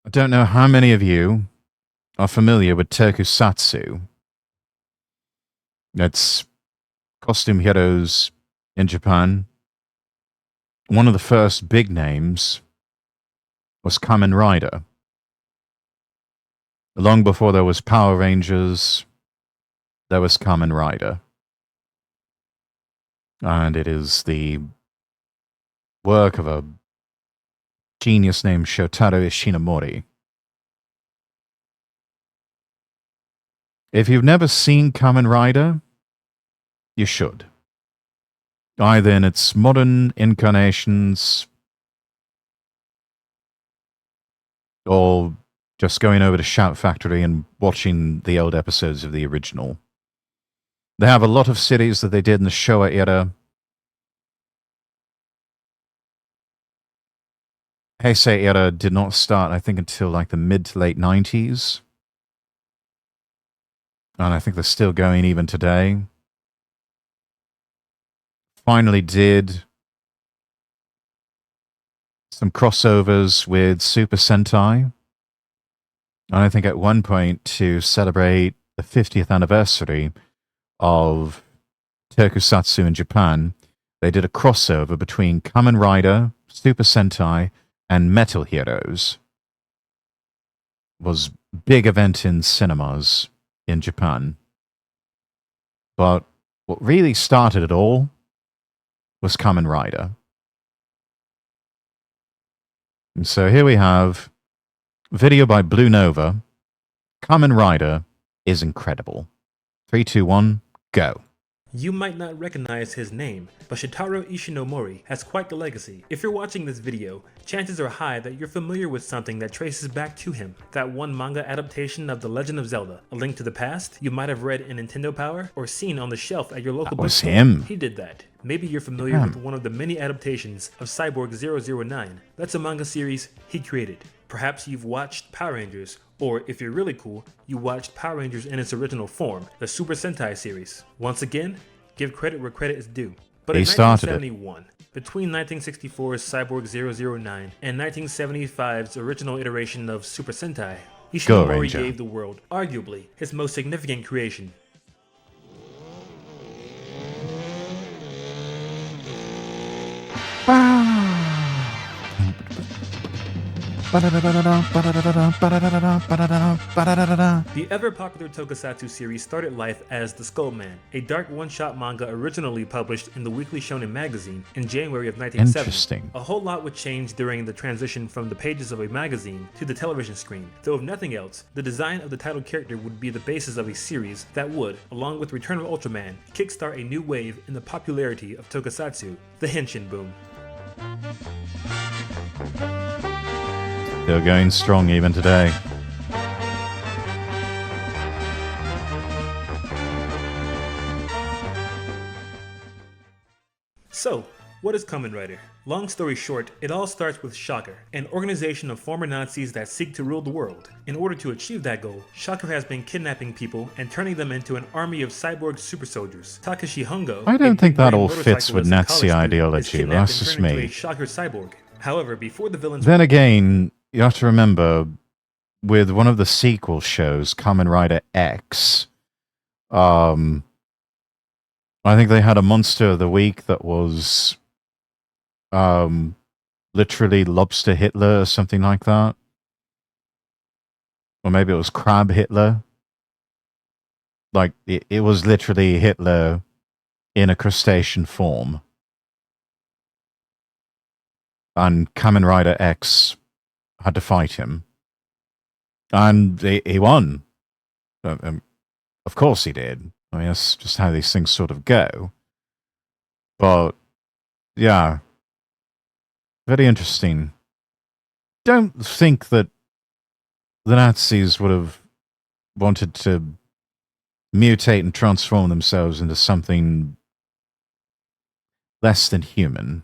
I don't know how many of you are familiar with Tokusatsu. It's costume heroes in Japan. One of the first big names was Kamen Rider. Long before there was Power Rangers, there was Kamen Rider. And it is the work of a genius named Shotaro Ishinomori. If you've never seen Kamen Rider, you should. Either in its modern incarnations or just going over to Shout Factory and watching the old episodes of the original. They have a lot of cities that they did in the Showa era. Heisei era did not start, I think, until like the mid to late 90s. And I think they're still going even today. Finally did some crossovers with Super Sentai. And I think at one point, to celebrate the 50th anniversary of Tokusatsu in Japan, they did a crossover between Kamen Rider, Super Sentai, and Metal Heroes. It was a big event in cinemas in Japan. But what really started it all was Kamen Rider. And so here we have video by Blue Nova. Kamen Rider is incredible. 3, 2, 1, go. You might not recognize his name, but Shotaro Ishinomori has quite the legacy. If you're watching this video, chances are high that you're familiar with something that traces back to him. That one manga adaptation of The Legend of Zelda, A Link to the Past, you might have read in Nintendo Power or seen on the shelf at your local bookstore. Him. He did that. Maybe you're familiar with one of the many adaptations of Cyborg 009. That's a manga series he created. Perhaps you've watched Power Rangers, or if you're really cool, you watched Power Rangers in its original form, the Super Sentai series. Once again, give credit where credit is due. But in 1971, between 1964's Cyborg 009 and 1975's original iteration of Super Sentai, Ishinomori gave the world, arguably, his most significant creation. The ever-popular Tokusatsu series started life as The Skull Man, a dark one-shot manga originally published in the Weekly Shonen magazine in January of 1970. A whole lot would change during the transition from the pages of a magazine to the television screen, though if nothing else, the design of the title character would be the basis of a series that would, along with Return of Ultraman, kickstart a new wave in the popularity of Tokusatsu, the Henshin boom. They're going strong even today. So, what is Kamen Rider? Long story short, it all starts with Shocker, an organization of former Nazis that seek to rule the world. In order to achieve that goal, Shocker has been kidnapping people and turning them into an army of cyborg super soldiers. Takashi Hongo, I don't think that all fits with Nazi ideology, but that's just me. Shocker cyborg. However, before the villains... Then again, you have to remember, with one of the sequel shows, Kamen Rider X, I think they had a Monster of the Week that was literally Lobster Hitler or something like that. Or maybe it was Crab Hitler. Like, it was literally Hitler in a crustacean form. And Kamen Rider X had to fight him. And he won. Of course he did. I mean, that's just how these things sort of go. But, yeah. Very interesting. Don't think that the Nazis would have wanted to mutate and transform themselves into something less than human.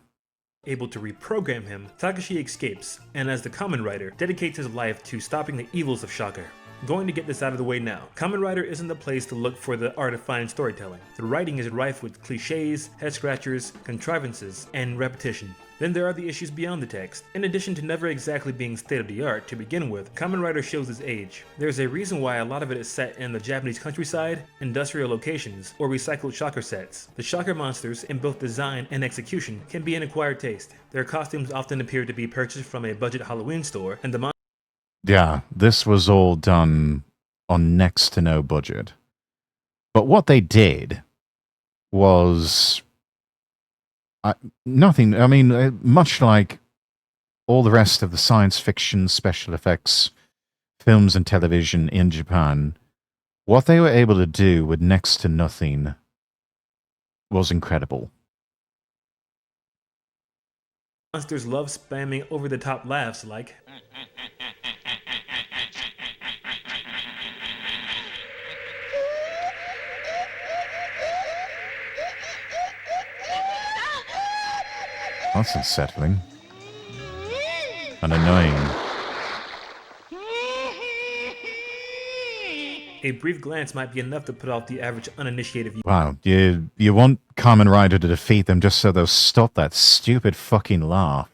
Able to reprogram him, Takashi escapes, and as the Kamen Rider, dedicates his life to stopping the evils of Shocker. Going to get this out of the way now, Kamen Rider isn't the place to look for the art of fine storytelling. The writing is rife with cliches, head scratchers, contrivances, and repetition. Then there are the issues beyond the text. In addition to never exactly being state-of-the-art to begin with, Kamen Rider shows its age. There's a reason why a lot of it is set in the Japanese countryside, industrial locations, or recycled shocker sets. The shocker monsters, in both design and execution, can be an acquired taste. Their costumes often appear to be purchased from a budget Halloween store, and the Yeah, this was all done on next to no budget. But what they did was nothing. I mean, much like all the rest of the science fiction special effects films and television in Japan, what they were able to do with next to nothing was incredible. monsters love spamming over-the-top laughs like That's unsettling and annoying. a brief glance might be enough to put off the average uninitiated viewer. Wow, you want Kamen Rider to defeat them just so they'll stop that stupid fucking laugh.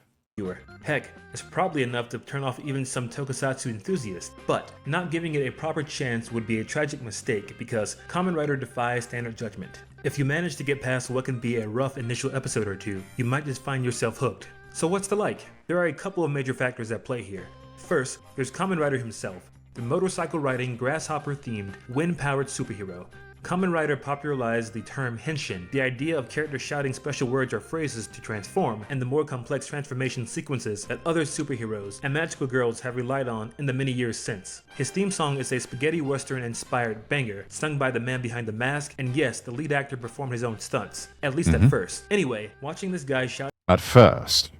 Heck, it's probably enough to turn off even some Tokusatsu enthusiasts, but not giving it a proper chance would be a tragic mistake because Kamen Rider defies standard judgment. If you manage to get past what can be a rough initial episode or two, you might just find yourself hooked. So what's the like? There are a couple of major factors at play here. First, there's Kamen Rider himself, the motorcycle-riding, grasshopper-themed, wind-powered superhero. Kamen Rider popularized the term henshin, the idea of characters shouting special words or phrases to transform, and the more complex transformation sequences that other superheroes and magical girls have relied on in the many years since. His theme song is a spaghetti western-inspired banger, sung by the man behind the mask, and yes, the lead actor performed his own stunts, at least at first. Anyway, watching this guy shout At first.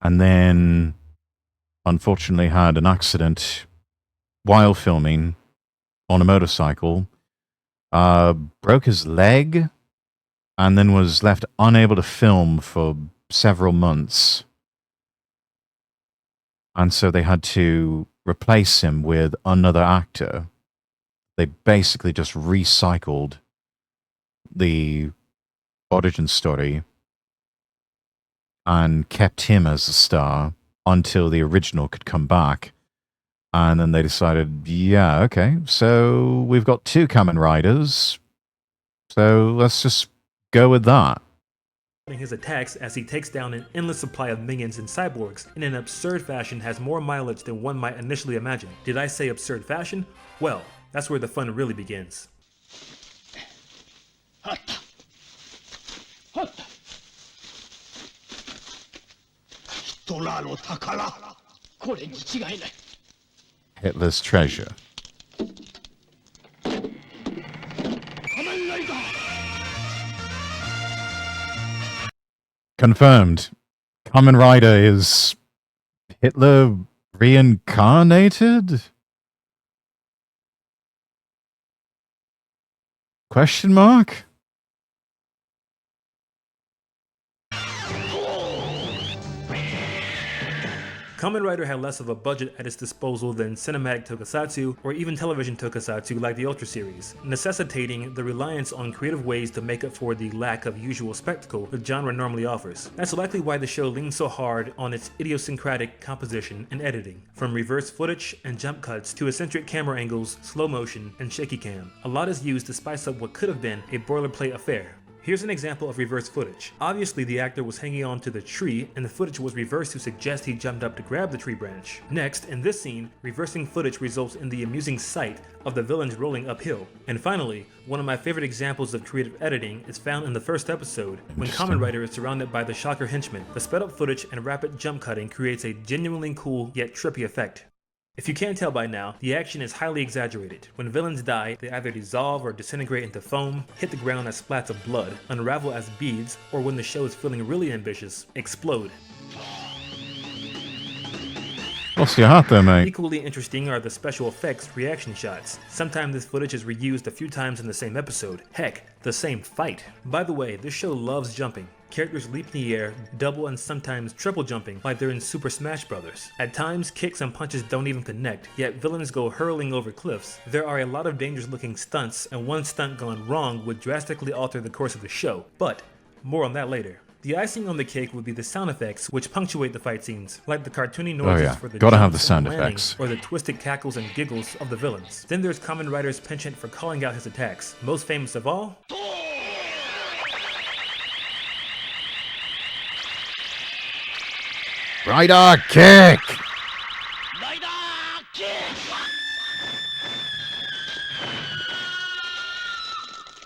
And then, unfortunately, had an accident while filming on a motorcycle. Broke his leg, and then was left unable to film for several months. And so they had to replace him with another actor. They basically just recycled the origin story and kept him as the star until the original could come back. And then they decided, yeah, okay, so we've got two Kamen Riders, so let's just go with that. his attacks as he takes down an endless supply of minions and cyborgs in an absurd fashion has more mileage than one might initially imagine. Did I say absurd fashion? Well, that's where the fun really begins. トラの宝これに違いない Hitler's treasure. Confirmed. Kamen Rider is Hitler reincarnated? Question mark? Kamen Rider had less of a budget at its disposal than cinematic tokusatsu or even television tokusatsu like the Ultra series, necessitating the reliance on creative ways to make up for the lack of usual spectacle the genre normally offers. That's likely why the show leans so hard on its idiosyncratic composition and editing, from reverse footage and jump cuts to eccentric camera angles, slow motion, and shaky cam. A lot is used to spice up what could have been a boilerplate affair. Here's an example of reverse footage. Obviously, the actor was hanging on to the tree, and the footage was reversed to suggest he jumped up to grab the tree branch. Next, in this scene, reversing footage results in the amusing sight of the villains rolling uphill. And finally, one of my favorite examples of creative editing is found in the first episode, when Kamen Rider is surrounded by the Shocker henchmen. The sped up footage and rapid jump cutting creates a genuinely cool yet trippy effect. If you can't tell by now, the action is highly exaggerated. When villains die, they either dissolve or disintegrate into foam, hit the ground as splats of blood, unravel as beads, or when the show is feeling really ambitious, explode. What's your heart there, mate? Equally interesting are the special effects reaction shots. Sometimes this footage is reused a few times in the same episode. Heck, the same fight. By the way, this show loves jumping. Characters leap in the air, double and sometimes triple jumping like they're in Super Smash Bros. At times, kicks and punches don't even connect, yet villains go hurling over cliffs. There are a lot of dangerous looking stunts, and one stunt gone wrong would drastically alter the course of the show, but more on that later. The icing on the cake would be the sound effects which punctuate the fight scenes, like the cartoony Oh noises yeah, for the gotta have the jumps sound and landings, effects. or the twisted cackles and giggles of the villains. Then there's Kamen Rider's penchant for calling out his attacks, most famous of all, Rider kick!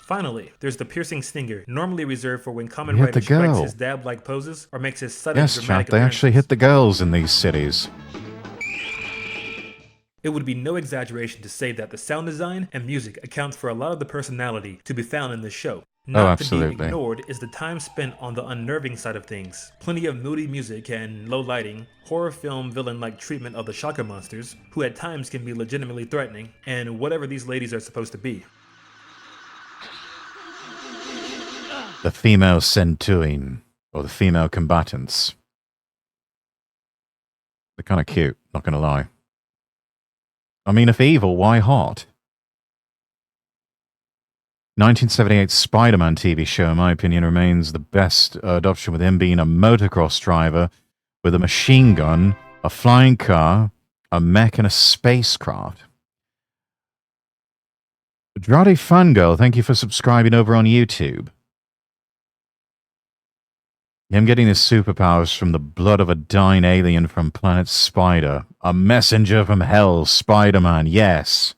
Finally, there's the piercing stinger, normally reserved for when Kamen Hit Rider the strikes girl. his dab-like poses or makes his sudden Yes, dramatic chat, they actually appearances. hit the girls in these cities. It would be no exaggeration to say that the sound design and music accounts for a lot of the personality to be found in this show. Not to be absolutely. ignored is the time spent on the unnerving side of things. Plenty of moody music and low lighting, horror film villain-like treatment of the shocker monsters, who at times can be legitimately threatening, and whatever these ladies are supposed to be. The female centurion, or the female combatants. They're kind of cute, not gonna lie. I mean, if evil, why hot? 1978's Spider-Man TV show, in my opinion, remains the best adoption, with him being a motocross driver with a machine gun, a flying car, a mech, and a spacecraft. Drade Fangirl, thank you for subscribing over on YouTube. Him getting his superpowers from the blood of a dying alien from planet Spider. A messenger from hell, Spider-Man, yes.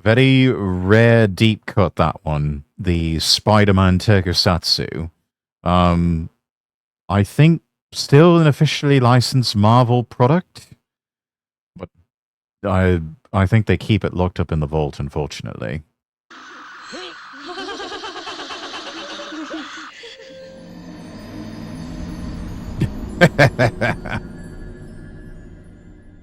Very rare deep cut, that one. The Spider-Man Tokusatsu. I think still an officially licensed Marvel product. But I think they keep it locked up in the vault, unfortunately.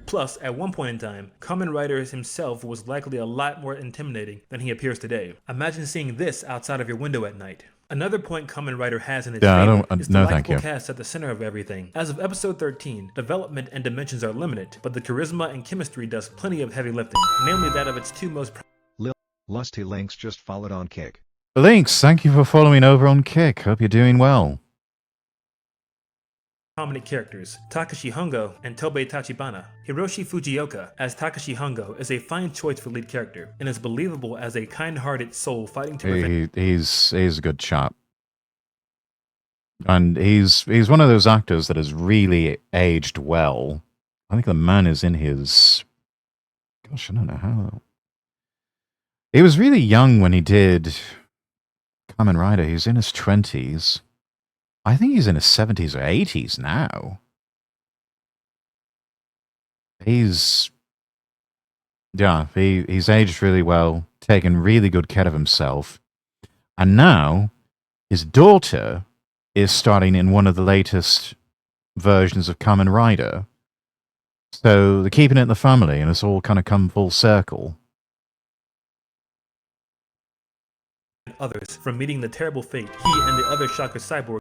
Plus, at one point in time, Kamen Rider himself was likely a lot more intimidating than he appears today. Imagine seeing this outside of your window at night. Another point Kamen Rider has in its favor is the likable cast at the center of everything. As of episode 13, development and dimensions are limited, but the charisma and chemistry does plenty of heavy lifting, namely that of its two most Lusty Links just followed on Kick. Links, thank you for following over on Kick. Hope you're doing well. prominent characters, Takashi Hongo and Tobei Tachibana. Hiroshi Fujioka as Takashi Hongo is a fine choice for lead character, and is believable as a kind-hearted soul fighting to prevent... He's a good chap. And he's one of those actors that has really aged well. I think the man is in his... Gosh, I don't know how... He was really young when he did Kamen Rider. He's in his 20s. I think he's in his 70s or 80s now. He's aged really well, taken really good care of himself. And now his daughter is starting in one of the latest versions of Kamen Rider. So they're keeping it in the family, and it's all kind of come full circle. Others from meeting the terrible fate he and the other Shocker cyborg...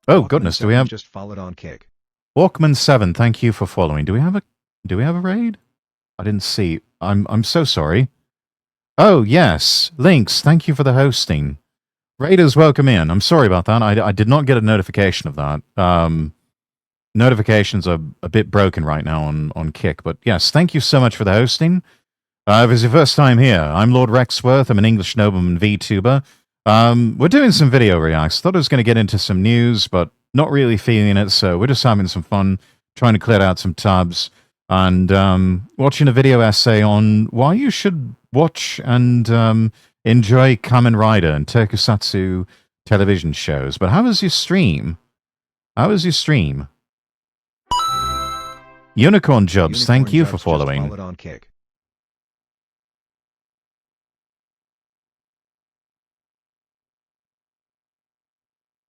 Oh goodness, do we have... Just followed on Kick. Walkman7, thank you for following. Do we have a raid? I didn't see. I'm so sorry. Oh yes, Links, thank you for the hosting. Raiders, welcome in. I'm sorry about that. I did not get a notification of that. Notifications are a bit broken right now on Kick, but yes, thank you so much for the hosting. If it's your first time here, I'm Lord Rexworth. I'm an English nobleman VTuber. We're doing some video reacts. Thought I was going to get into some news, but not really feeling it, so we're just having some fun, trying to clear out some tabs, and watching a video essay on why you should watch and enjoy Kamen Rider and Tokusatsu television shows. But how was your stream? Unicorn Jobs, thank you for following. Followed on Kick.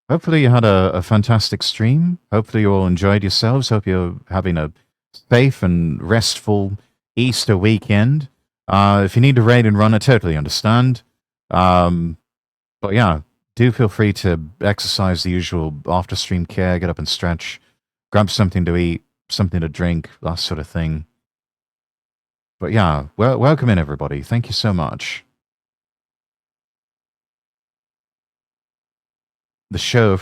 Hopefully you had a fantastic stream. Hopefully you all enjoyed yourselves. Hope you're having a safe and restful Easter weekend. If you need to raid and run, I totally understand. But yeah, do feel free to exercise the usual after-stream care, get up and stretch, grab something to eat, something to drink, that sort of thing. But yeah, welcome in everybody. Thank you so much. the show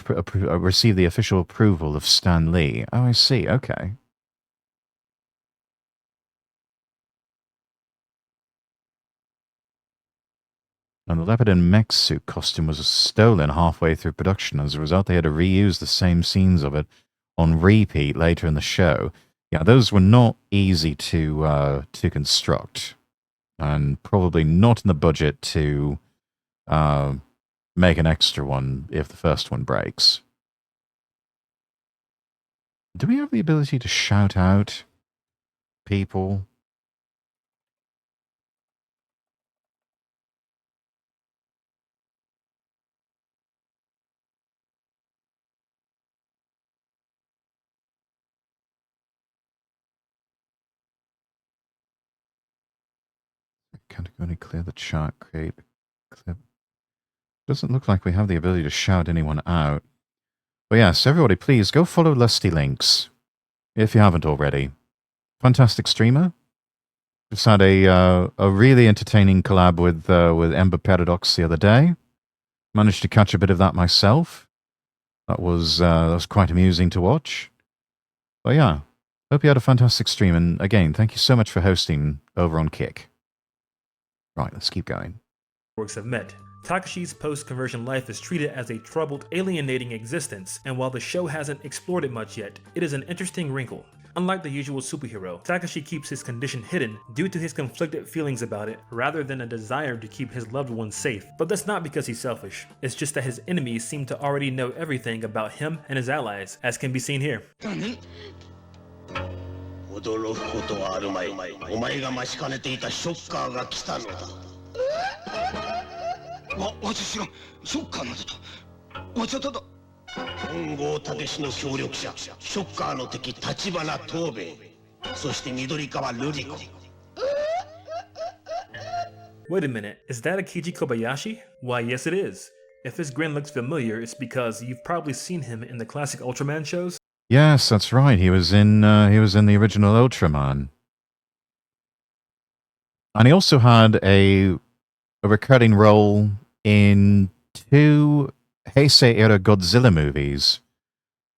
received the official approval of Stan Lee. Oh, I see. Okay. And the leopard and mech suit costume was stolen halfway through production. As a result, they had to reuse the same scenes of it on repeat later in the show. Yeah, those were not easy to construct, and probably not in the budget to make an extra one if the first one breaks. Do we have the ability to shout out people? Category clear the chart, create clip. Doesn't look like we have the ability to shout anyone out. But yes, everybody, please go follow Lusty Links if you haven't already. Fantastic streamer. Just had a really entertaining collab with Ember Paradox the other day. Managed to catch a bit of that myself. That was quite amusing to watch. But yeah, hope you had a fantastic stream. And again, thank you so much for hosting over on Kick. Right, let's keep going. Works have met. Takashi's post-conversion life is treated as a troubled, alienating existence, and while the show hasn't explored it much yet, it is an interesting wrinkle. Unlike the usual superhero, Takashi keeps his condition hidden due to his conflicted feelings about it, rather than a desire to keep his loved ones safe. But that's not because he's selfish. It's just that his enemies seem to already know everything about him and his allies, as can be seen here. 驚くことはあるまい。お前が待ちかねていたショッカーが来たのだ。私がショッカーなどと。わしはただ。本郷武史の協力者、ショッカーの敵立花藤兵衛、そして緑川瑠璃子。Wait a minute, is that Akiji Kobayashi? Why, yes it is. If his grin looks familiar, it's because you've probably seen him in the classic Ultraman shows. Yes, that's right. He was in the original Ultraman, and he also had a recurring role in 2 Heisei era Godzilla movies: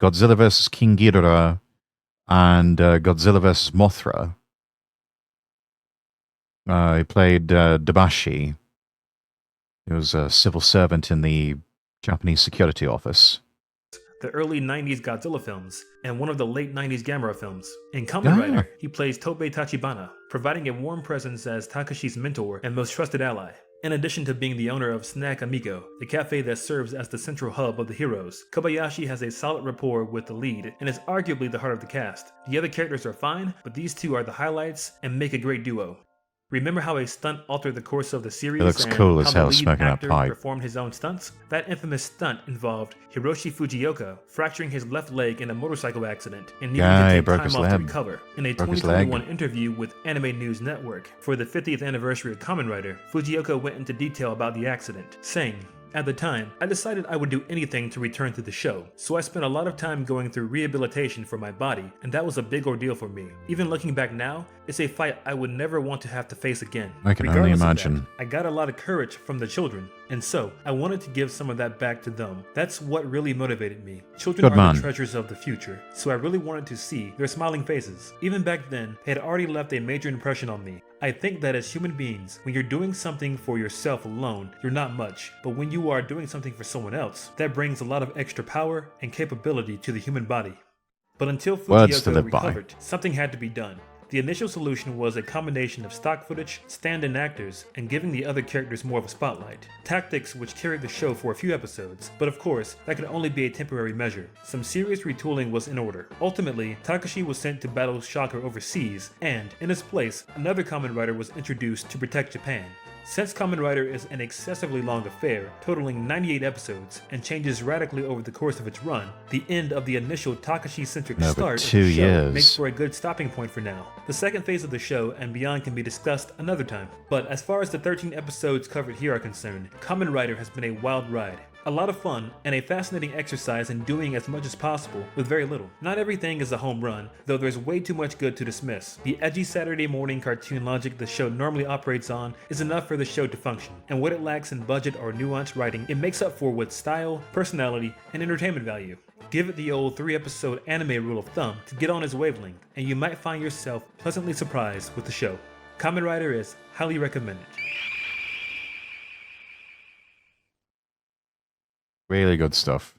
Godzilla vs. King Ghidorah and Godzilla vs. Mothra. He played Dabashi. He was a civil servant in the Japanese security office. The early 90s Godzilla films, and one of the late 90s Gamera films. In Kamen Rider, he plays Tobei Tachibana, providing a warm presence as Takashi's mentor and most trusted ally. In addition to being the owner of Snack Amigo, the cafe that serves as the central hub of the heroes, Kobayashi has a solid rapport with the lead and is arguably the heart of the cast. The other characters are fine, but these two are the highlights and make a great duo. Remember how a stunt altered the course of the series looks and cool as how hell the lead smoking that actor pipe. performed his own stunts? That infamous stunt involved Hiroshi Fujioka fracturing his left leg in a motorcycle accident and needing to take time off to recover. In a 2021 interview with Anime News Network for the 50th anniversary of Kamen Rider, Fujioka went into detail about the accident, saying, "At the time, I decided I would do anything to return to the show, so I spent a lot of time going through rehabilitation for my body, and that was a big ordeal for me. Even looking back now, it's a fight I would never want to have to face again. I can only imagine. That, I got a lot of courage from the children, and so I wanted to give some of that back to them. That's what really motivated me. Children are the treasures of the future, so I really wanted to see their smiling faces. Even back then, they had already left a major impression on me. I think that as human beings, when you're doing something for yourself alone, you're not much. But when you are doing something for someone else, that brings a lot of extra power and capability to the human body." But until Fujioka recovered, something had to be done. The initial solution was a combination of stock footage, stand-in actors, and giving the other characters more of a spotlight. Tactics which carried the show for a few episodes, but of course, that could only be a temporary measure. Some serious retooling was in order. Ultimately, Takashi was sent to battle Shocker overseas, and, in his place, another Kamen Rider was introduced to protect Japan. Since Kamen Rider is an excessively long affair, totaling 98 episodes, and changes radically over the course of its run, the end of the initial Takashi-centric start of the show makes for a good stopping point for now. The second phase of the show and beyond can be discussed another time. But as far as the 13 episodes covered here are concerned, Kamen Rider has been a wild ride. A lot of fun, and a fascinating exercise in doing as much as possible with very little. Not everything is a home run, though there's way too much good to dismiss. The edgy Saturday morning cartoon logic the show normally operates on is enough for the show to function, and what it lacks in budget or nuanced writing, it makes up for with style, personality, and entertainment value. Give it the old 3-episode anime rule of thumb to get on its wavelength, and you might find yourself pleasantly surprised with the show. Kamen Rider is highly recommended. Really good stuff.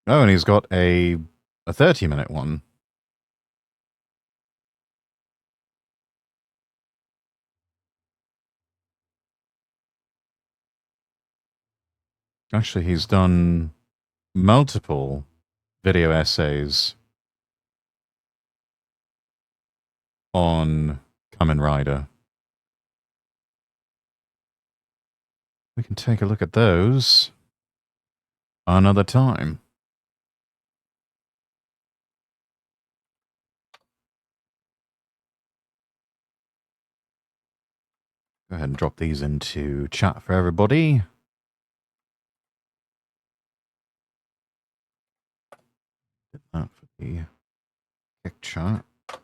Oh, and he's got a 30-minute one. Actually, he's done multiple video essays on Kamen Rider. We can take a look at those another time. Go ahead and drop these into chat for everybody. Did that for the kick chat. There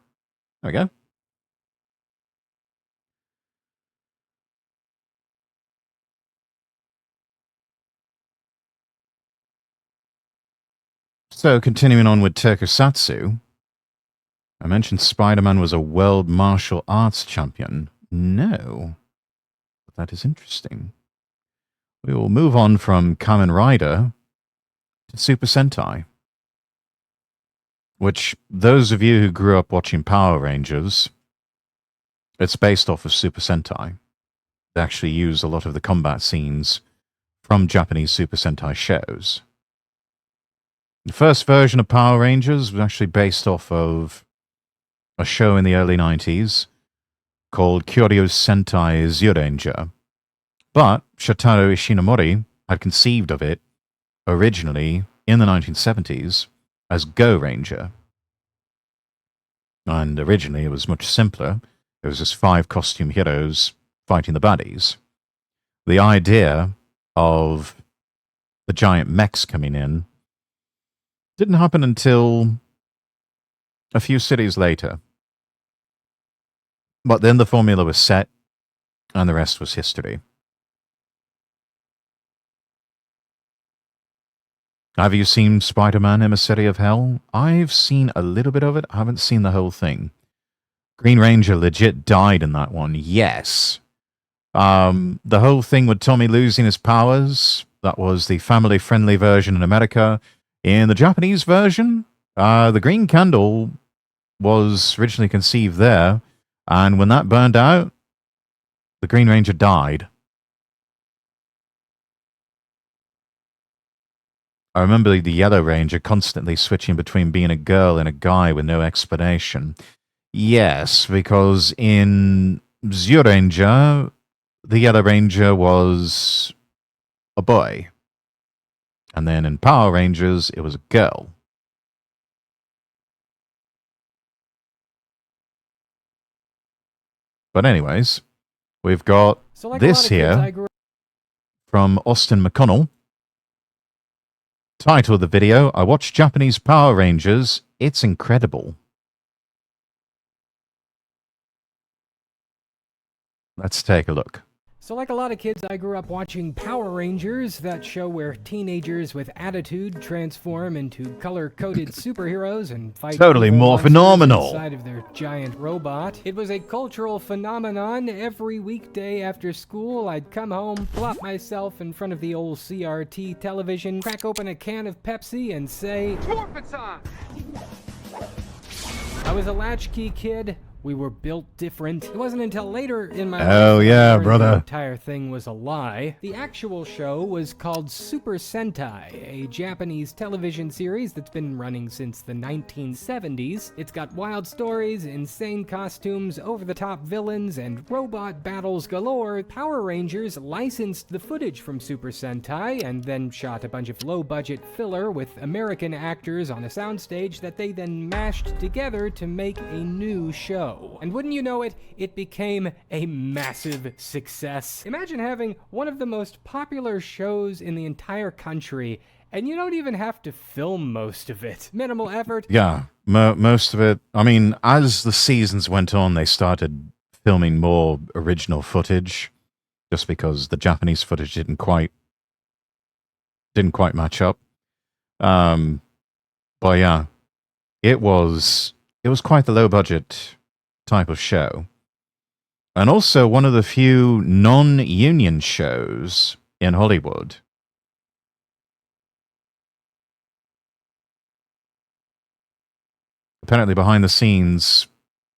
we go. So, continuing on with Tokusatsu, I mentioned Spider-Man was a world martial arts champion. No. But that is interesting. We will move on from Kamen Rider to Super Sentai, which, those of you who grew up watching Power Rangers, it's based off of Super Sentai. They actually use a lot of the combat scenes from Japanese Super Sentai shows. The first version of Power Rangers was actually based off of a show in the early 90s called Kyoryu Sentai Zyuranger. But Shotaro Ishinomori had conceived of it originally in the 1970s as Go Ranger. And originally it was much simpler. It was just 5 costume heroes fighting the baddies. The idea of the giant mechs coming in didn't happen until a few cities later. But then the formula was set, and the rest was history. Have you seen Spider-Man Emissary of Hell? I've seen a little bit of it. I haven't seen the whole thing. Green Ranger legit died in that one, yes. The whole thing with Tommy losing his powers, that was the family-friendly version in America. In the Japanese version, the Green Candle was originally conceived there, and when that burned out, the Green Ranger died. I remember the Yellow Ranger constantly switching between being a girl and a guy with no explanation. Yes, because in Zyuranger, the Yellow Ranger was a boy. And then in Power Rangers, it was a girl. But anyways, we've got this here from Austin McConnell. Title of the video, I watched Japanese Power Rangers. It's incredible. Let's take a look. So like a lot of kids, I grew up watching Power Rangers, that show where teenagers with attitude transform into color-coded superheroes and fight totally more phenomenal inside of their giant robot. It was a cultural phenomenon. Every weekday after school, I'd come home, plop myself in front of the old CRT television, crack open a can of Pepsi, and say, "Morphin' time!" I was a latchkey kid. We were built different. It wasn't until later in my life yeah, that brother. the entire thing was a lie. The actual show was called Super Sentai, a Japanese television series that's been running since the 1970s. It's got wild stories, insane costumes, over-the-top villains, and robot battles galore. Power Rangers licensed the footage from Super Sentai and then shot a bunch of low-budget filler with American actors on a soundstage that they then mashed together to make a new show. show. And wouldn't you know it, it became a massive success. Imagine having one of the most popular shows in the entire country, and you don't even have to film most of it. Minimal effort. Yeah, most of it. I mean, as the seasons went on, they started filming more original footage, just because the Japanese footage didn't quite match up. But yeah, it was quite the low budget type of show, and also one of the few non-union shows in Hollywood. Apparently, behind the scenes,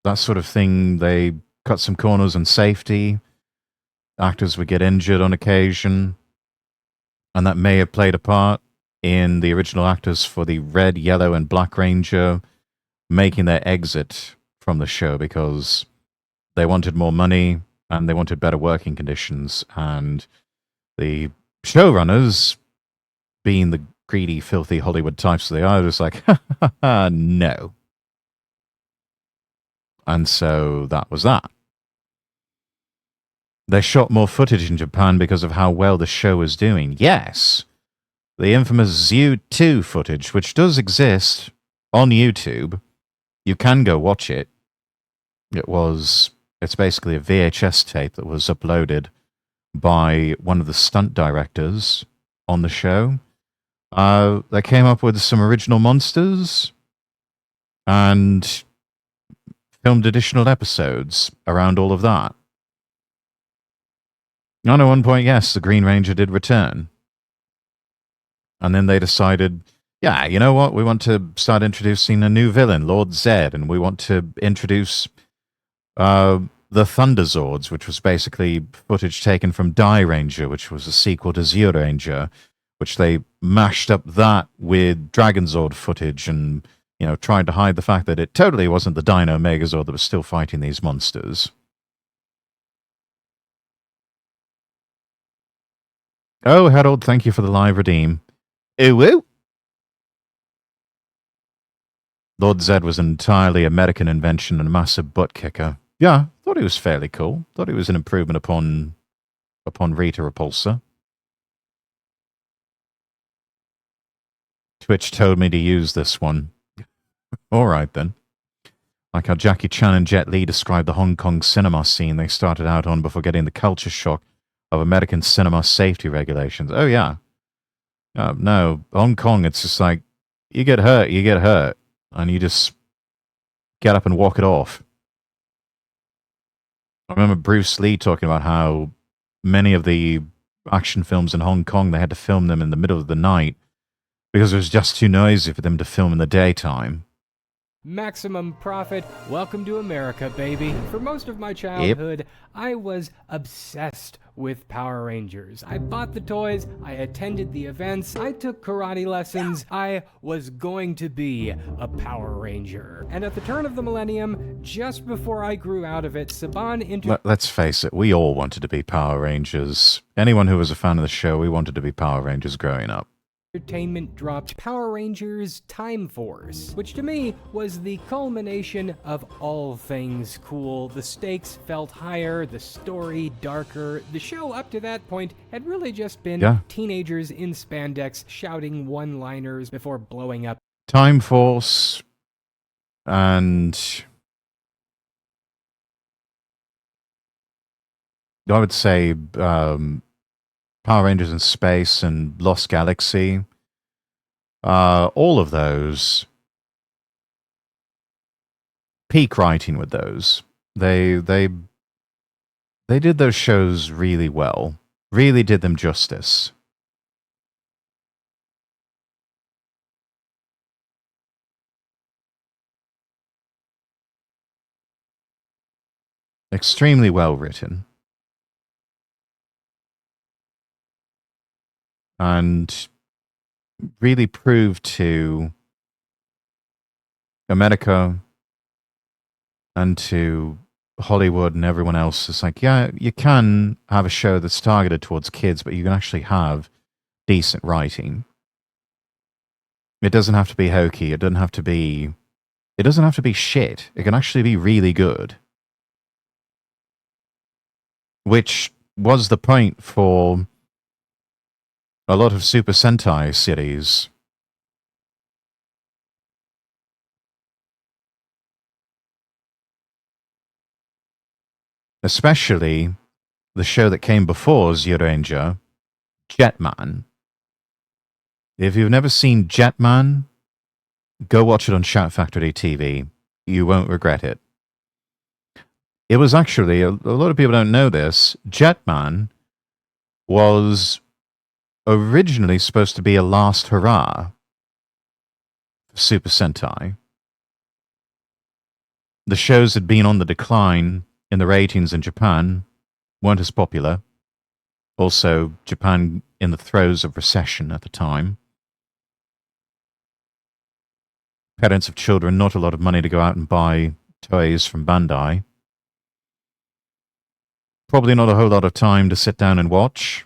that sort of thing, they cut some corners on safety. Actors would get injured on occasion, and that may have played a part in the original actors for the Red, Yellow, and Black Ranger making their exit from the show because they wanted more money and they wanted better working conditions. And the showrunners, being the greedy, filthy Hollywood types they are, just like, no. And so that was that. They shot more footage in Japan because of how well the show was doing. Yes, the infamous Zoo 2 footage, which does exist on YouTube. You can go watch it. It's basically a VHS tape that was uploaded by one of the stunt directors on the show. They came up with some original monsters and filmed additional episodes around all of that. And at one point, yes, the Green Ranger did return. And then they decided, yeah, you know what? We want to start introducing a new villain, Lord Zed, and we want to introduce the Thunderzords, which was basically footage taken from Die Ranger, which was a sequel to Zeo Ranger, which they mashed up that with Dragonzord footage and, tried to hide the fact that it totally wasn't the Dino Megazord that was still fighting these monsters. Oh, Harold, thank you for the live redeem. Ooh-woo! Lord Zed was an entirely American invention and a massive butt kicker. Yeah, thought he was fairly cool. Thought he was an improvement upon Rita Repulsa. Twitch told me to use this one. All right, then. Like how Jackie Chan and Jet Li described the Hong Kong cinema scene they started out on before getting the culture shock of American cinema safety regulations. Oh, yeah. No, Hong Kong, it's just like, you get hurt, and you just get up and walk it off. I remember Bruce Lee talking about how many of the action films in Hong Kong, they had to film them in the middle of the night because it was just too noisy for them to film in the daytime. Maximum profit. Welcome to America, baby. For most of my childhood, I was obsessed with Power Rangers. I bought the toys, I attended the events, I took karate lessons. I was going to be a Power Ranger. And at the turn of the millennium, just before I grew out of it, Saban Let's face it, we all wanted to be Power Rangers. Anyone who was a fan of the show, we wanted to be Power Rangers growing up. Entertainment dropped Power Rangers Time Force, which to me was the culmination of all things cool. The stakes felt higher, the story darker. The show up to that point had really just been teenagers in spandex shouting one-liners before blowing up. Time Force and I would say Power Rangers in Space and Lost Galaxy, all of those, peak writing with those. They did those shows really well, really did them justice. Extremely well written. And really proved to America and to Hollywood and everyone else, it's like, yeah, you can have a show that's targeted towards kids, but you can actually have decent writing. It doesn't have to be hokey. It doesn't have to be It doesn't have to be shit. It can actually be really good. Which was the point for a lot of Super Sentai series. Especially the show that came before Zyuranger, Jetman. If you've never seen Jetman, go watch it on Shout Factory TV. You won't regret it. It was actually, a lot of people don't know this, Jetman was originally supposed to be a last hurrah for Super Sentai. The shows had been on the decline in the ratings in Japan, weren't as popular. Also, Japan in the throes of recession at the time. Parents of children, not a lot of money to go out and buy toys from Bandai. Probably not a whole lot of time to sit down and watch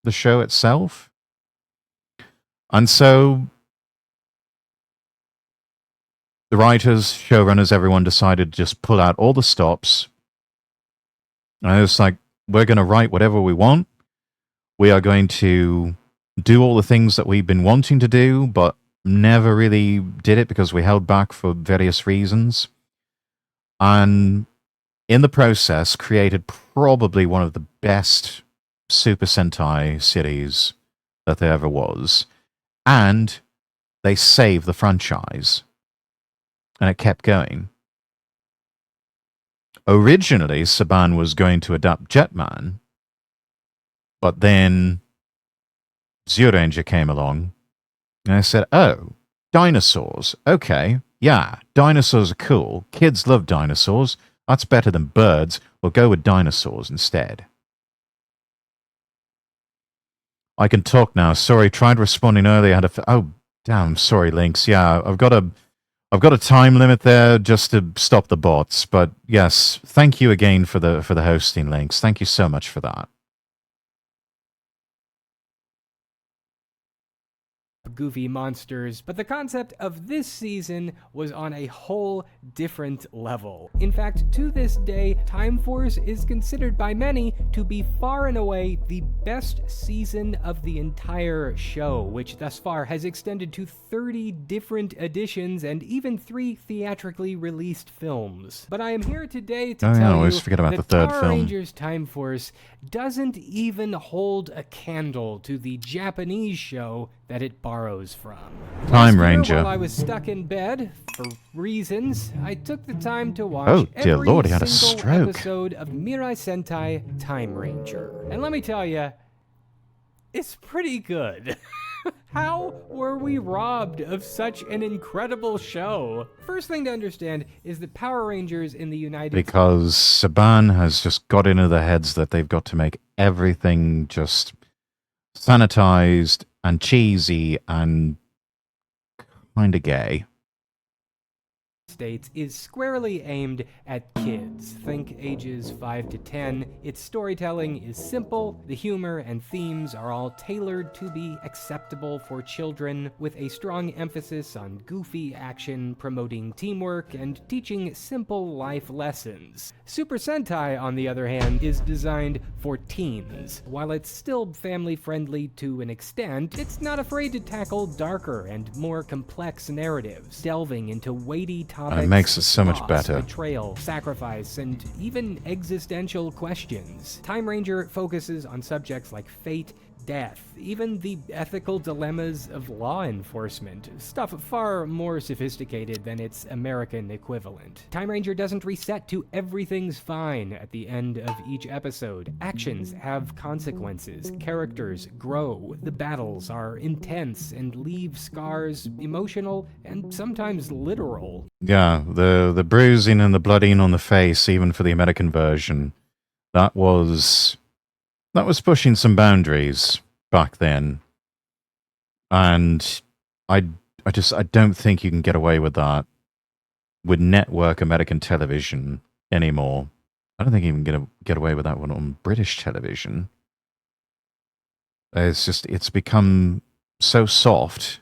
the show itself. And so the writers, showrunners, everyone decided to just pull out all the stops. And it was like, we're going to write whatever we want. We are going to do all the things that we've been wanting to do, but never really did it because we held back for various reasons. And in the process, created probably one of the best Super Sentai series that there ever was. And they saved the franchise. And it kept going. Originally, Saban was going to adapt Jetman, but then Zyuranger came along, and I said, oh, dinosaurs. Okay, yeah, dinosaurs are cool. Kids love dinosaurs. That's better than birds. We'll go with dinosaurs instead. I can talk now. Sorry, tried responding earlier. Oh, damn, sorry, Lynx. Yeah, I've got a time limit there just to stop the bots. But yes, thank you again for the hosting, Lynx. Thank you so much for that. Goofy monsters, but the concept of this season was on a whole different level. In fact, to this day, Time Force is considered by many to be far and away the best season of the entire show, which thus far has extended to 30 different editions and even 3 theatrically released films. But I am here today to tell I always you forget about that the third Power film. Rangers Time Force doesn't even hold a candle to the Japanese show that it borrows from. Time Last year, Ranger. while I was stuck in bed, for reasons, I took the time to watch Oh, dear every Lord, he had a single stroke. episode of Mirai Sentai Time Ranger. And let me tell you, it's pretty good. How were we robbed of such an incredible show? First thing to understand is that Power Rangers in the United States... Because Saban has just got into their heads that they've got to make everything just sanitized and cheesy and kind of gay. States is squarely aimed at kids. Think ages 5 to 10. Its storytelling is simple, the humor and themes are all tailored to be acceptable for children, with a strong emphasis on goofy action, promoting teamwork, and teaching simple life lessons. Super Sentai, on the other hand, is designed for teens. While it's still family-friendly to an extent, it's not afraid to tackle darker and more complex narratives, delving into weighty topics. It makes it so much loss, better. Betrayal, sacrifice, and even existential questions. Time Ranger focuses on subjects like fate, death, even the ethical dilemmas of law enforcement, stuff far more sophisticated than its American equivalent. Time Ranger doesn't reset to everything's fine at the end of each episode. Actions have consequences, characters grow, the battles are intense and leave scars emotional and sometimes literal. Yeah, the bruising and the blooding on the face, even for the American version, that was pushing some boundaries back then. And I don't think you can get away with that with network American television anymore. I don't think you can get away with that one on British television. It's become so soft.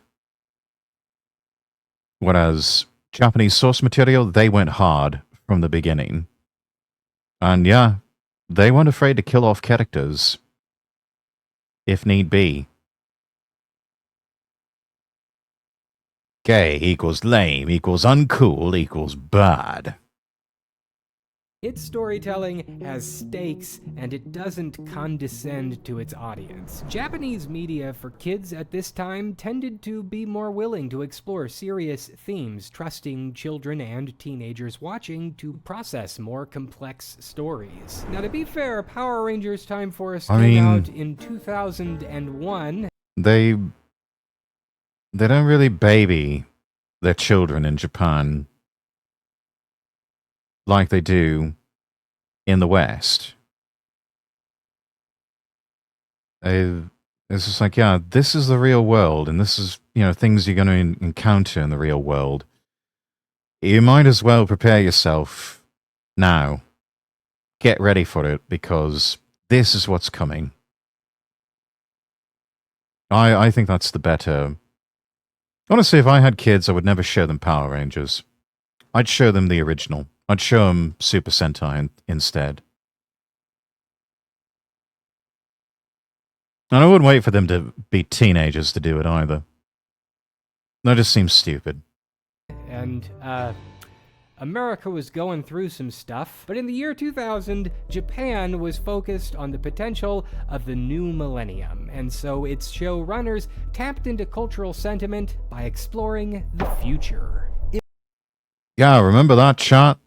Whereas Japanese source material, they went hard from the beginning. And yeah, they weren't afraid to kill off characters if need be. Gay equals lame equals uncool equals bad. Its storytelling has stakes, and it doesn't condescend to its audience. Japanese media for kids at this time tended to be more willing to explore serious themes, trusting children and teenagers watching to process more complex stories. Now, to be fair, Power Rangers Time Force came out in 2001. They don't really baby their children in Japan like they do in the West. It's just like, yeah, this is the real world, and this is, things you're going to encounter in the real world. You might as well prepare yourself now. Get ready for it, because this is what's coming. I think that's the better. Honestly, if I had kids, I would never show them Power Rangers. I'd show them the original. I'd show them Super Sentai instead. And I wouldn't wait for them to be teenagers to do it either. That just seems stupid. And, America was going through some stuff, but in the year 2000, Japan was focused on the potential of the new millennium, and so its showrunners tapped into cultural sentiment by exploring the future. Yeah, remember that chat?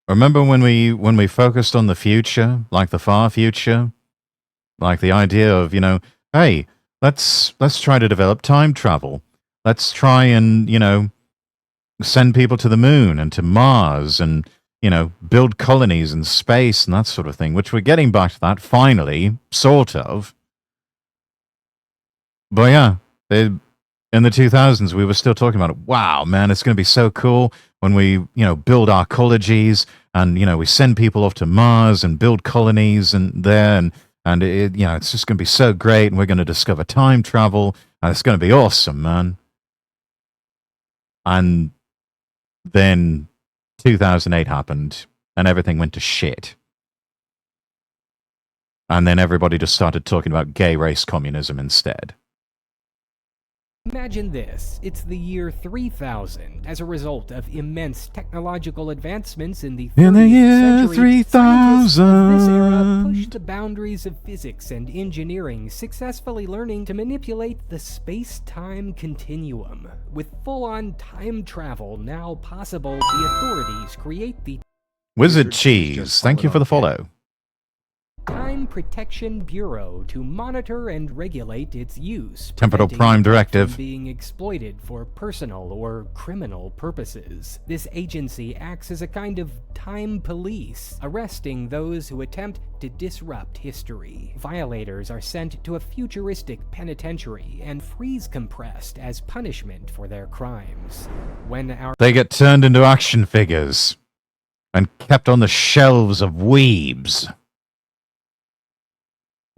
Remember when we focused on the future, like the far future? Like the idea of, hey, let's try to develop time travel. Let's try and, send people to the moon and to Mars and, build colonies in space and that sort of thing, which we're getting back to that finally, sort of. But yeah, in the 2000s, we were still talking about it. Wow, man, it's going to be so cool when we, build our colleges and, we send people off to Mars and build colonies and there and it, it's just going to be so great and we're going to discover time travel and it's going to be awesome, man. And then 2008 happened and everything went to shit. And then everybody just started talking about gay race communism instead. Imagine this, it's the year 3000. As a result of immense technological advancements in the 30th year century, 3000, scientists of this era pushed the boundaries of physics and engineering, successfully learning to manipulate the space-time continuum. With full-on time travel now possible, the authorities create the Wizard Cheese, thank you for the follow. Time Protection Bureau to monitor and regulate its use, Temporal preventing Prime it Directive. from being exploited for personal or criminal purposes. This agency acts as a kind of time police, arresting those who attempt to disrupt history. Violators are sent to a futuristic penitentiary and freeze compressed as punishment for their crimes. They get turned into action figures and kept on the shelves of weebs.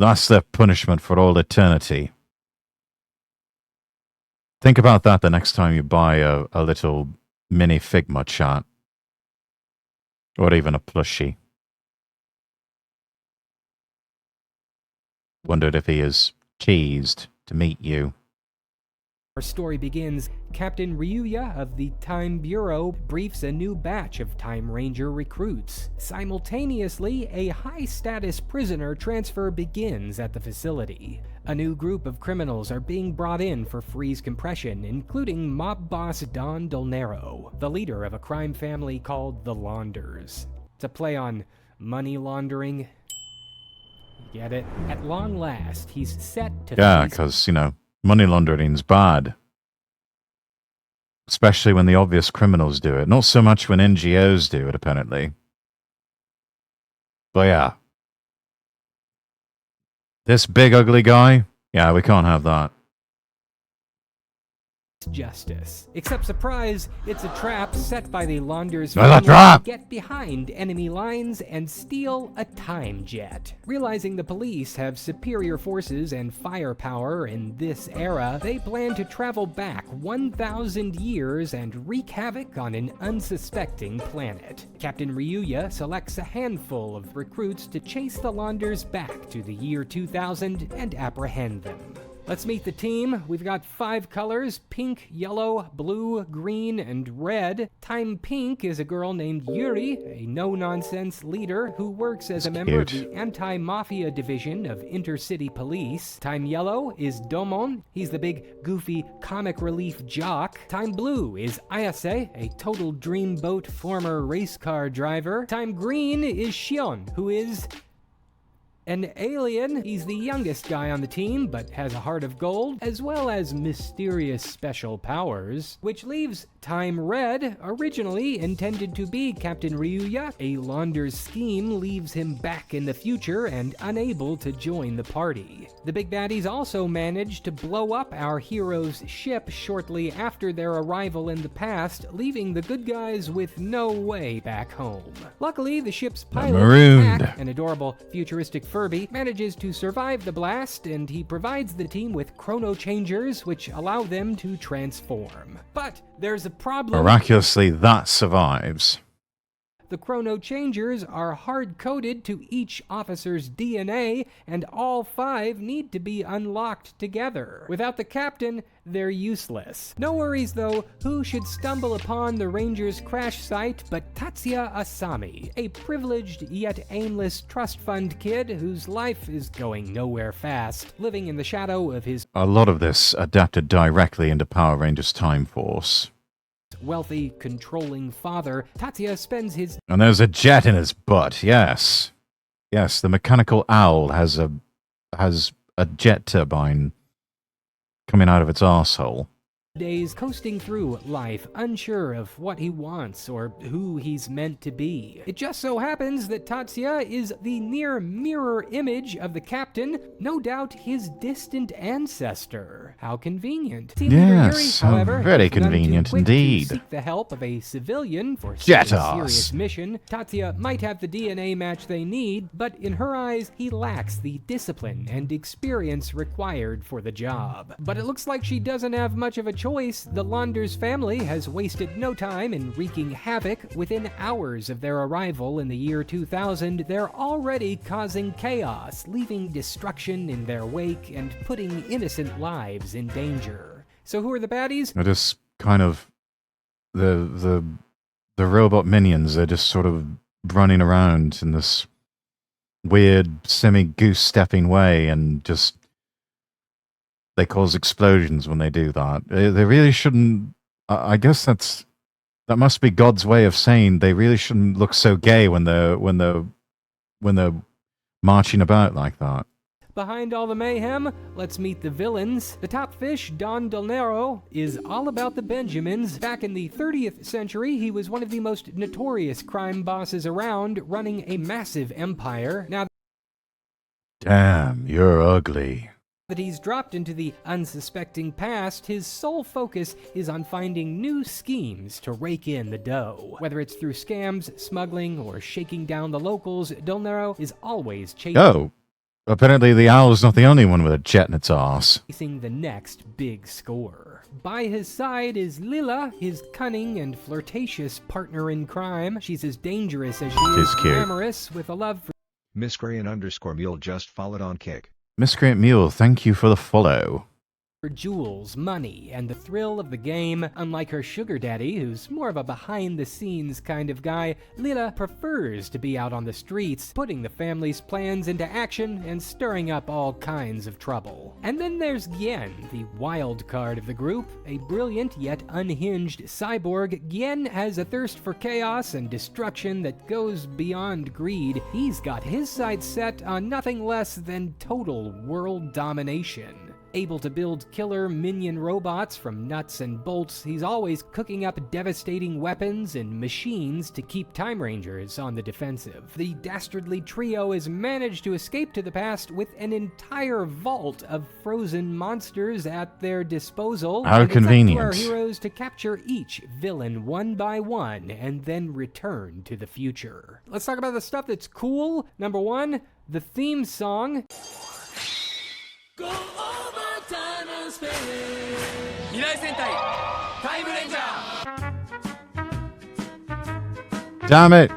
That's their punishment for all eternity. Think about that the next time you buy a little mini Figma chart. Or even a plushie. Wondered if he is cheesed to meet you. Our story begins. Captain Ryuya of the Time Bureau briefs a new batch of Time Ranger recruits. Simultaneously, a high-status prisoner transfer begins at the facility. A new group of criminals are being brought in for freeze compression, including mob boss Don Del Nero, the leader of a crime family called the Launders. It's a play on money laundering. Get it? At long last, he's set to Yeah, face... because, money laundering's bad. Especially when the obvious criminals do it. Not so much when NGOs do it, apparently. But yeah. This big ugly guy? Yeah, we can't have that. justice. Except surprise, it's a trap set by the Launders Another family trap! to get behind enemy lines and steal a time jet. Realizing the police have superior forces and firepower in this era, they plan to travel back 1,000 years and wreak havoc on an unsuspecting planet. Captain Ryuya selects a handful of recruits to chase the Launders back to the year 2000 and apprehend them. Let's meet the team. We've got 5 colors: pink, yellow, blue, green, and red. Time Pink is a girl named Yuri, a no-nonsense leader who works as a member of the anti-mafia division of Intercity Police. Time Yellow is Domon. He's the big, goofy, comic relief jock. Time Blue is Ayase, a total dreamboat former race car driver. Time Green is Shion, who is an alien. He's the youngest guy on the team, but has a heart of gold, as well as mysterious special powers, which leaves Time Red, originally intended to be Captain Ryuya. A Launder's scheme leaves him back in the future and unable to join the party. The big baddies also managed to blow up our hero's ship shortly after their arrival in the past, leaving the good guys with no way back home. Luckily, the ship's pilot, Marooned. Mac, an adorable futuristic Furby, manages to survive the blast, and he provides the team with chrono changers which allow them to transform. But there's a problem. Miraculously, that survives. The chrono changers are hard-coded to each officer's DNA, and all 5 need to be unlocked together. Without the captain, they're useless. No worries though, who should stumble upon the Rangers' crash site but Tatsuya Asami, a privileged yet aimless trust fund kid whose life is going nowhere fast, living in the shadow of his A lot of this adapted directly into Power Rangers Time Force. wealthy, controlling father. Tatsuya spends his And there's a jet in his butt, yes. Yes, the mechanical owl has a jet turbine coming out of its arsehole. days coasting through life, unsure of what he wants or who he's meant to be. It just so happens that Tatsuya is the near mirror image of the captain, no doubt his distant ancestor. How convenient. Team leader Yuri, Yes, however, very is none too convenient quick to indeed. seek the help of a civilian for such Jet a ass. serious mission. Tatsuya might have the DNA match they need, but in her eyes, he lacks the discipline and experience required for the job. But it looks like she doesn't have much of a choice. The Launders family has wasted no time in wreaking havoc. Within hours of their arrival in the year 2000, they're already causing chaos, leaving destruction in their wake and putting innocent lives in danger. So who are the baddies? They're just kind of the robot minions. They're just sort of running around in this weird semi-goose stepping way, and just they cause explosions when they do that. They really shouldn't. I guess that must be God's way of saying they really shouldn't look so gay when they're marching about like that. Behind all the mayhem, let's meet the villains. The top fish, Don Del Nero, is all about the Benjamins. Back in the 30th century, he was one of the most notorious crime bosses around, running a massive empire. Now Damn, you're ugly. that he's dropped into the unsuspecting past, his sole focus is on finding new schemes to rake in the dough. Whether it's through scams, smuggling, or shaking down the locals, Del Nero is always Oh, apparently the owl's not the only one with a jet in its arse. chasing the next big score. By his side is Lila, his cunning and flirtatious partner in crime. She's as dangerous as she is cute. glamorous, with a love for Miscreant_Mule just followed on Kick. Miscreant Mule, thank you for the follow. jewels, money, and the thrill of the game. Unlike her sugar daddy, who's more of a behind-the-scenes kind of guy, Lila prefers to be out on the streets, putting the family's plans into action and stirring up all kinds of trouble. And then there's Gien, the wild card of the group, a brilliant yet unhinged cyborg. Gien has a thirst for chaos and destruction that goes beyond greed. He's got his sights set on nothing less than total world domination. Able to build killer minion robots from nuts and bolts, he's always cooking up devastating weapons and machines to keep Time Rangers on the defensive. The dastardly trio has managed to escape to the past with an entire vault of frozen monsters at their disposal. How and convenient. It's up to our heroes to capture each villain one by one and then return to the future. Let's talk about the stuff that's cool. Number one, the theme song. Go over time and space. Sentai, Kamen Rider. Damn it!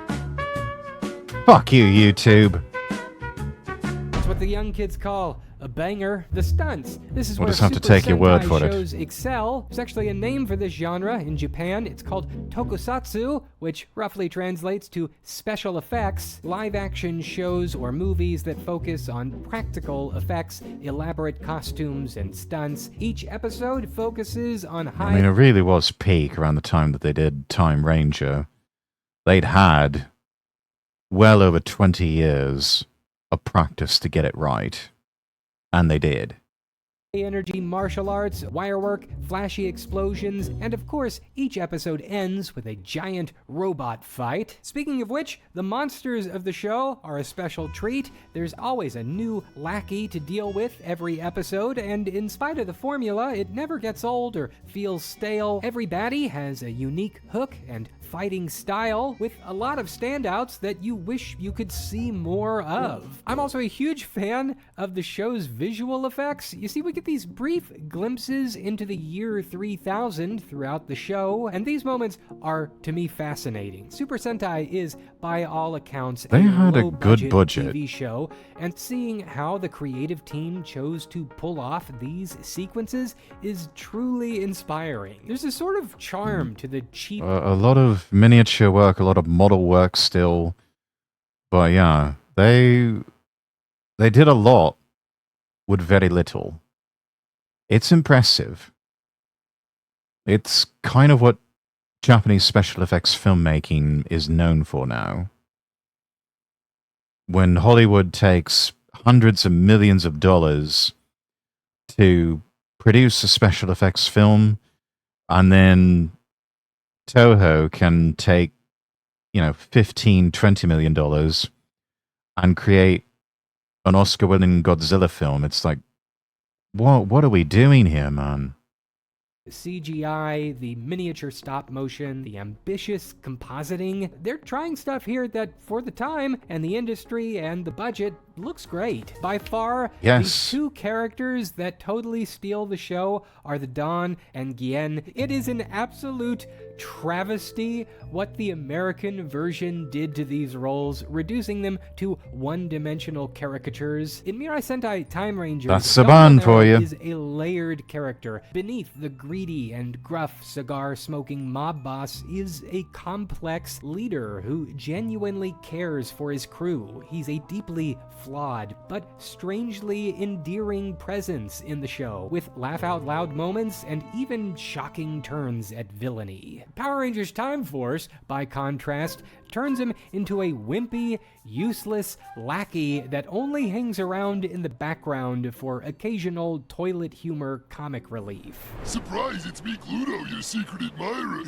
Fuck you, YouTube. That's what the young kids call a banger. The stunts. This is We'll where just have to Super take your word Sentai for it. shows excel. There's actually a name for this genre in Japan. It's called Tokusatsu, which roughly translates to special effects. Live-action shows or movies that focus on practical effects, elaborate costumes, and stunts. Each episode focuses on I mean, it really was peak around the time that they did Time Ranger. They'd had well over 20 years of practice to get it right. And they did. energy martial arts, wirework, flashy explosions, and of course, each episode ends with a giant robot fight. Speaking of which, the monsters of the show are a special treat. There's always a new lackey to deal with every episode, and in spite of the formula, it never gets old or feels stale. Every baddie has a unique hook and fighting style, with a lot of standouts that you wish you could see more of. I'm also a huge fan of the show's visual effects. You see, we get these brief glimpses into the year 3000 throughout the show, and these moments are, to me, fascinating. Super Sentai is, by all accounts, They had a low-budget good budget. TV show, and seeing how the creative team chose to pull off these sequences is truly inspiring. There's a sort of charm to the cheap A lot of miniature work, a lot of model work still. But yeah, they did a lot with very little. It's impressive. It's kind of what Japanese special effects filmmaking is known for now. When Hollywood takes hundreds of millions of dollars to produce a special effects film, and then Toho can take, $15-20 million and create an Oscar-winning Godzilla film. It's like, what are we doing here, man? CGI, the miniature stop motion, the ambitious compositing. They're trying stuff here that, for the time and the industry and the budget, looks great. By far, Yes. the two characters that totally steal the show are the Dawn and Gien. It is an absolute travesty what the American version did to these roles, reducing them to one-dimensional caricatures. In Mirai Sentai Time Rangers, That's Saban for you. is a layered character. Beneath the greedy and gruff cigar-smoking mob boss is a complex leader who genuinely cares for his crew. He's a deeply flawed but strangely endearing presence in the show, with laugh-out-loud moments and even shocking turns at villainy. Power Rangers Time Force, by contrast, turns him into a wimpy, useless lackey that only hangs around in the background for occasional toilet humor comic relief. Surprise, it's me, Gluto, your secret admirer.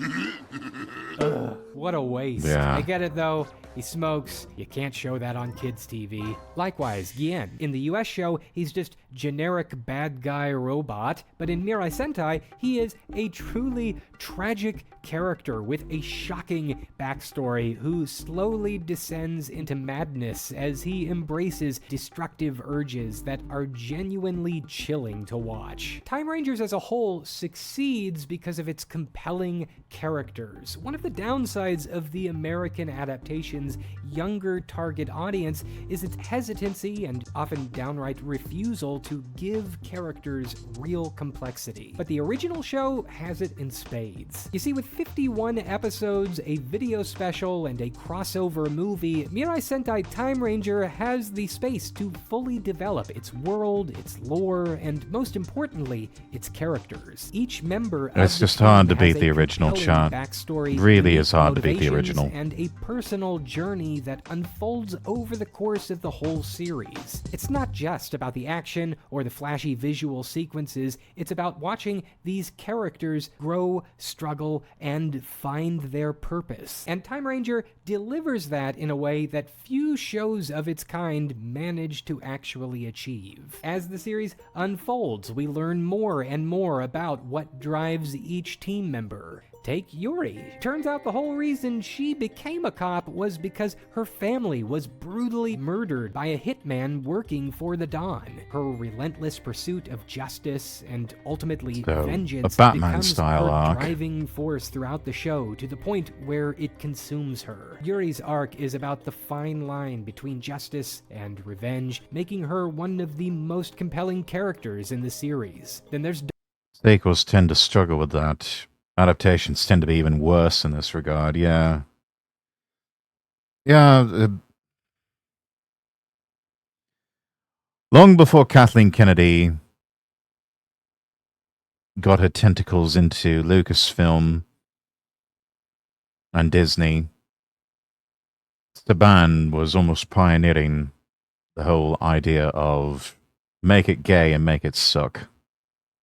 Ugh, what a waste. Yeah. I get it though. He smokes. You can't show that on kids' TV. Likewise, Gien. In the US show, he's just generic bad guy robot, but in Mirai Sentai, he is a truly tragic character with a shocking backstory who slowly descends into madness as he embraces destructive urges that are genuinely chilling to watch. Time Rangers as a whole succeeds because of its compelling characters. One of the downsides of the American adaptation's younger target audience is its hesitancy and often downright refusal to give characters real complexity. But the original show has it in spades. You see, with 51 episodes, a video special, and a crossover movie, Mirai Sentai Time Ranger has the space to fully develop its world, its lore, and most importantly, its characters. Each member of It's the just team hard to has beat a the original, compelling chat. backstory, Really unique is hard to beat the motivations, original. and a personal journey that unfolds over the course of the whole series. It's not just about the action or the flashy visual sequences, it's about watching these characters grow, struggle, and find their purpose. And Time Ranger delivers that in a way that few shows of its kind manage to actually achieve. As the series unfolds, we learn more and more about what drives each team member. Take Yuri. Turns out the whole reason she became a cop was because her family was brutally murdered by a hitman working for the Dawn. Her relentless pursuit of justice and ultimately vengeance becomes her driving force throughout the show, to the point where it consumes her. Yuri's arc is about the fine line between justice and revenge, making her one of the most compelling characters in the series. Then there's sequels tend to struggle with that. Adaptations tend to be even worse in this regard, yeah. Long before Kathleen Kennedy got her tentacles into Lucasfilm and Disney, Saban was almost pioneering the whole idea of make it gay and make it suck.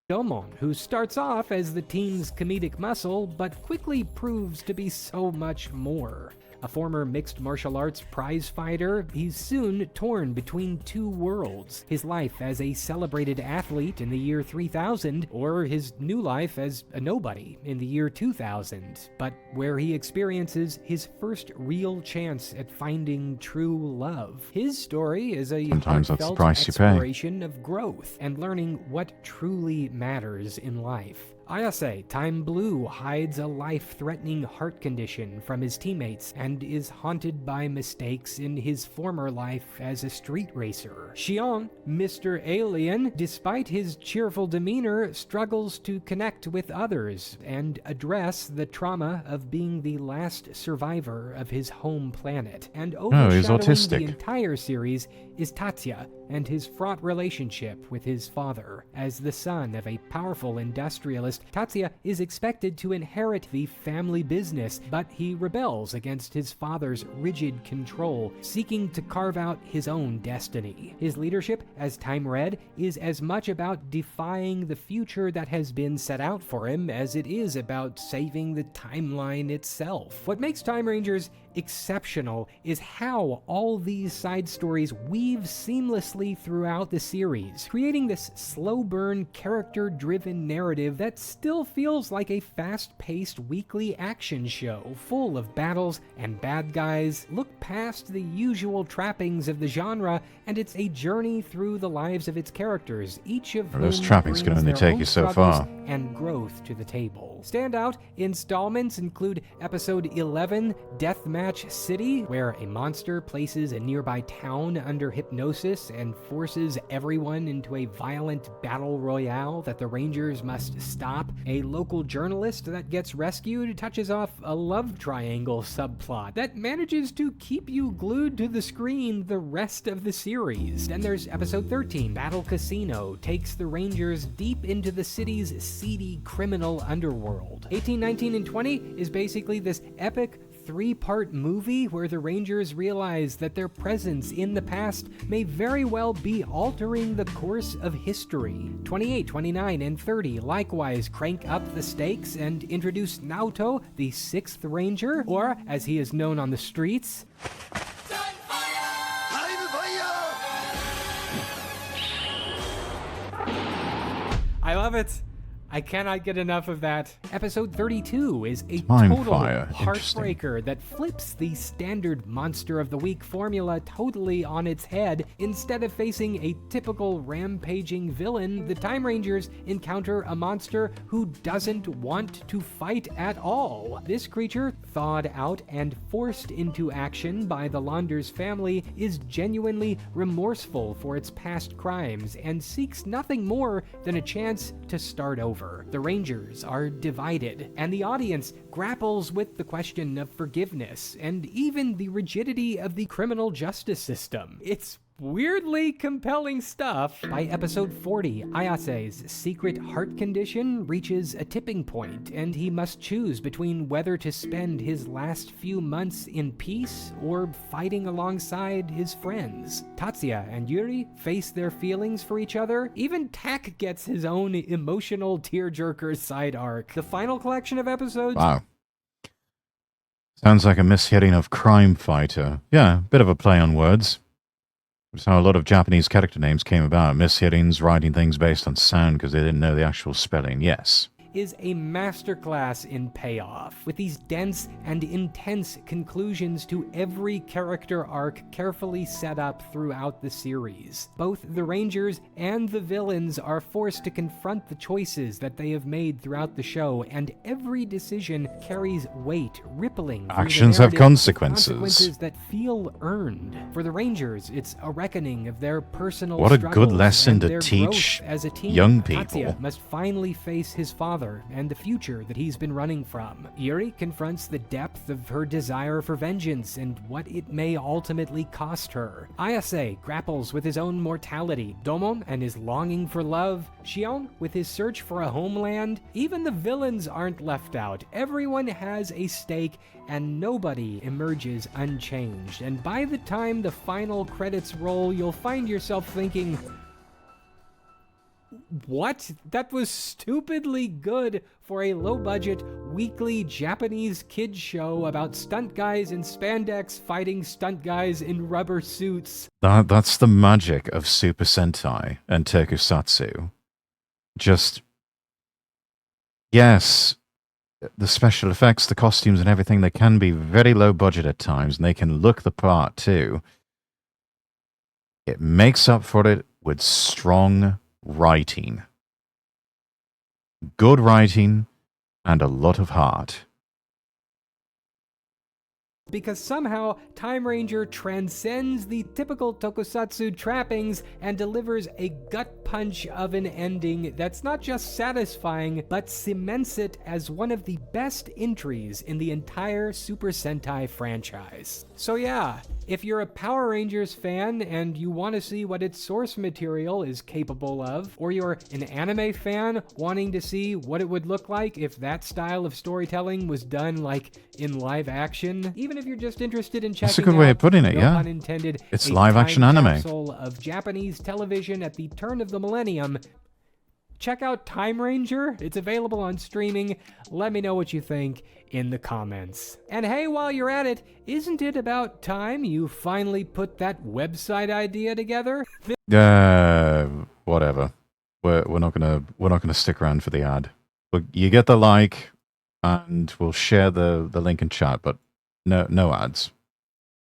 Domon, who starts off as the team's comedic muscle, but quickly proves to be so much more. A former mixed martial arts prize fighter, he's soon torn between two worlds. His life as a celebrated athlete in the year 3000, or his new life as a nobody in the year 2000, but where he experiences his first real chance at finding true love. His story is a heartfelt exploration of growth and learning what truly matters in life. Ayase, Time Blue, hides a life-threatening heart condition from his teammates and is haunted by mistakes in his former life as a street racer. Xion, Mr. Alien, despite his cheerful demeanor, struggles to connect with others and address the trauma of being the last survivor of his home planet. And overshadowing the entire series is Tatsuya and his fraught relationship with his father. As the son of a powerful industrialist, Tatsuya is expected to inherit the family business, but he rebels against his father's rigid control, seeking to carve out his own destiny. His leadership as Time Red is as much about defying the future that has been set out for him as it is about saving the timeline itself. What makes Time Rangers exceptional is how all these side stories weave seamlessly throughout the series, creating this slow burn, character-driven narrative that still feels like a fast-paced weekly action show, full of battles and bad guys. Look past the usual trappings of the genre, and it's a journey through the lives of its characters, each of whom those trappings can only take you so far, and growth to the table. Standout installments include episode 11, Deathmatch City, where a monster places a nearby town under hypnosis and forces everyone into a violent battle royale that the Rangers must stop. A local journalist that gets rescued touches off a love triangle subplot that manages to keep you glued to the screen the rest of the series. Then there's episode 13, Battle Casino, takes the Rangers deep into the city's seedy criminal underworld. 18, 19, and 20 is basically this epic three-part movie where the Rangers realize that their presence in the past may very well be altering the course of history. 28, 29, and 30 likewise crank up the stakes and introduce Naoto, the 6th Ranger, or as he is known on the streets, I love it. I cannot get enough of that. Episode 32 is a total heartbreaker that flips the standard Monster of the Week formula totally on its head. Instead of facing a typical rampaging villain, the Time Rangers encounter a monster who doesn't want to fight at all. This creature, thawed out and forced into action by the Launders family, is genuinely remorseful for its past crimes and seeks nothing more than a chance to start over. The Rangers are divided, and the audience grapples with the question of forgiveness and even the rigidity of the criminal justice system. It's weirdly compelling stuff. By episode 40, Ayase's secret heart condition reaches a tipping point, and he must choose between whether to spend his last few months in peace or fighting alongside his friends. Tatsuya and Yuri face their feelings for each other. Even Tak gets his own emotional tearjerker side arc. The final collection of episodes... Wow. Sounds like a mishearing of crime fighter. Yeah, bit of a play on words. That's how a lot of Japanese character names came about. Mishearings, writing things based on sound because they didn't know the actual spelling. Yes. Is a masterclass in payoff, with these dense and intense conclusions to every character arc carefully set up throughout the series. Both the Rangers and the villains are forced to confront the choices that they have made throughout the show, and every decision carries weight, rippling through Actions the have narrative, consequences. that feel earned. For the Rangers, it's a reckoning of their personal What a good struggles lesson and to their teach growth as a team. young people. Tatsuya must finally face his father and the future that he's been running from. Yuri confronts the depth of her desire for vengeance and what it may ultimately cost her. Ayase grapples with his own mortality, Domon and his longing for love, Shion with his search for a homeland. Even the villains aren't left out. Everyone has a stake and nobody emerges unchanged. And by the time the final credits roll, you'll find yourself thinking, what? That was stupidly good for a low-budget, weekly Japanese kids show about stunt guys in spandex fighting stunt guys in rubber suits. That's the magic of Super Sentai and Tokusatsu. Just, yes, the special effects, the costumes and everything, they can be very low budget at times, and they can look the part too. It makes up for it with strong writing. Good writing and a lot of heart. Because somehow Time Ranger transcends the typical tokusatsu trappings and delivers a gut punch of an ending that's not just satisfying, but cements it as one of the best entries in the entire Super Sentai franchise. So yeah, if you're a Power Rangers fan and you want to see what its source material is capable of, or you're an anime fan wanting to see what it would look like if that style of storytelling was done like in live action, even if you're just interested in checking That's a good way of putting it, no yeah. pun intended, It's a live action time anime. capsule of Japanese television at the turn of the millennium, check out Time Ranger. It's available on streaming. Let me know what you think in the comments. And hey, while you're at it, isn't it about time you finally put that website idea together? Whatever. We're not gonna stick around for the ad. But you get the like, and we'll share the link in chat. But no ads.